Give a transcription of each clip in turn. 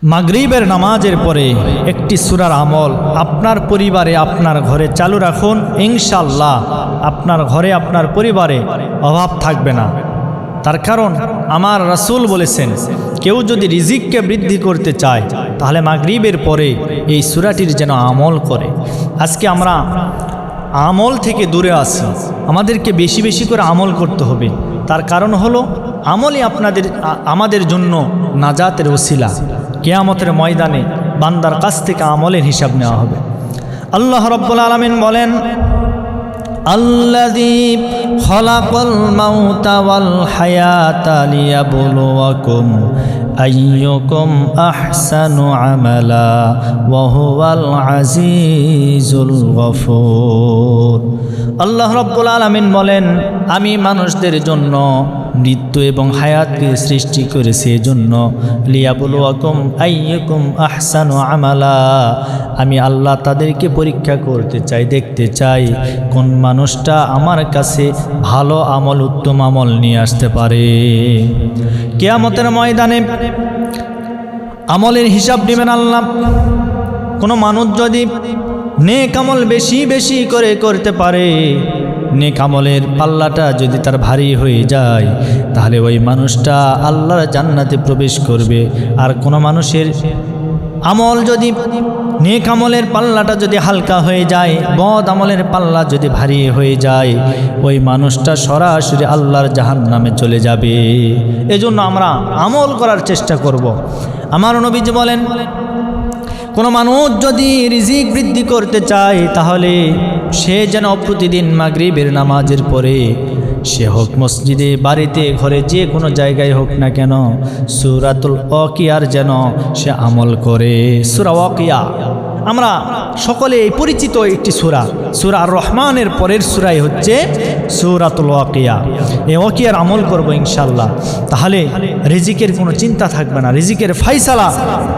মাগরিবের নামাজের পরে একটি সূরার আমল আপনার পরিবারে আপনার ঘরে চালু রাখুন, ইনশাআল্লাহ আপনার ঘরে আপনার পরিবারে অভাব থাকবে না। তার কারণ আমার রাসূল বলেছেন, কেউ যদি রিজিককে বৃদ্ধি করতে চায় তাহলে মাগরিবের পরে এই সূরাটির যেন আমল করে। আজকে আমরা আমল থেকে দূরে আছি, আমাদেরকে বেশি বেশি করে আমল করতে হবে। তার কারণ হলো আমলই আমাদের জন্য নাজাতের ওসিলা। কিয়ামতের ময়দানে বান্দার কাছ থেকে আমলের হিসাব নেওয়া হবে। আল্লাহ রাব্বুল আলামিন বলেন, আল্লাযী খালাকাল মাউতা ওয়াল হায়াতা লিয়াবলুয়াকুম আইয়ুকুম আহসানু আমালা ওয়া হুয়াল আজিজুল গফুর। আল্লাহ রাব্বুল আলামিন বলেন, আমি মানুষদের জন্য মৃত্যু এবং হায়াতকে সৃষ্টি করেছি এজন্য, লিয়াবলুয়াকুম আইয়ুকুম আহসানু আমালা, আমি আল্লাহ তাদেরকে পরীক্ষা করতে চাই, দেখতে চাই কোন মানুষটা আমার কাছে ভালো আমল, উত্তম আমল নিয়ে আসতে পারে। কিয়ামতের ময়দানে আমলের হিসাব নেবেন আল্লাহ। কোনো মানুষ যদি নেক আমল বেশি বেশি করে করতে পারে, নেক আমলের পাল্লাটা যদি তার ভারী হয়ে যায়, তাহলে ওই মানুষটা আল্লাহর জান্নাতে প্রবেশ করবে। আর কোনো মানুষের আমল যদি, নেক আমলের পাল্লাটা যদি হালকা হয়ে যায়, বদ আমলের পাল্লা যদি ভারী হয়ে যায়, ওই মানুষটা সরাসরি আল্লাহর জাহান্নামে চলে যাবে। এজন্য আমরা আমল করার চেষ্টা করব। আমার নবীজি বলেন, কোনো মানুষ যদি রিজিক বৃদ্ধি করতে চায় তাহলে সে যেন প্রতিদিন মাগরিবের নামাজের পরে, সে হোক মসজিদে, বাড়িতে, ঘরে, যে কোনো জায়গায় হোক না কেন, সূরাতুল ওয়াকিয়ার যেন সে আমল করে। সূরা ওয়াকিয়া আমরা সকলে পরিচিত একটি সূরা, সূরা আর রহমানের পরের সূরাই হচ্ছে সূরাতুল ওয়াকিয়া। এই ওয়াকিয়ার আমল করব ইনশাআল্লাহ, তাহলে রিজিকের কোনো চিন্তা থাকবে না। রিজিকের ফায়সালা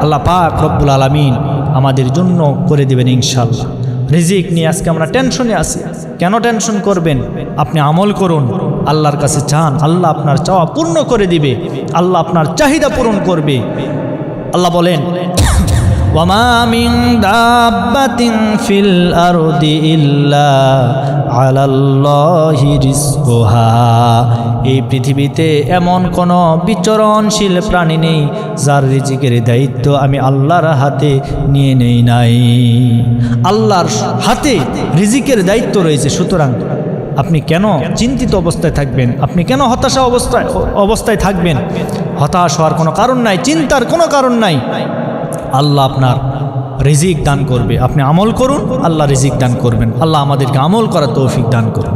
আল্লাহ পাক রব্বুল আলামিন আমাদের জন্য করে দেবেন ইনশাআল্লাহ। রিজিক নিয়ে আজকে আমরা টেনশনে আছি। কেন টেনশন করবেন? আপনি আমল করুন, আল্লাহর কাছে চান, আল্লাহ আপনার চাওয়া পূর্ণ করে দিবে, আল্লাহ আপনার চাহিদা পূরণ করবে। আল্লাহ বলেন, ওয়ামা মিন দাব্বাতিন ফিল আরদি ইল্লা আলাল্লাহি রিজকুহা, এই পৃথিবীতে এমন কোনো বিচরণশীল প্রাণী নেই যার রিজিকের দায়িত্ব আমি আল্লাহর হাতে নিয়ে নেই নাই। আল্লাহর হাতে রিজিকের দায়িত্ব রয়েছে। সুতরাং আপনি কেন চিন্তিত অবস্থায় থাকবেন? আপনি কেন হতাশা অবস্থায় থাকবেন? হতাশ হওয়ার কোনো কারণ নাই, চিন্তার কোনো কারণ নাই। আল্লাহ আপনার রিজিক দান করবে। আপনি আমল করুন, আল্লাহ রিজিক দান করবেন। আল্লাহ আমাদেরকে আমল করার তৌফিক দান করুন।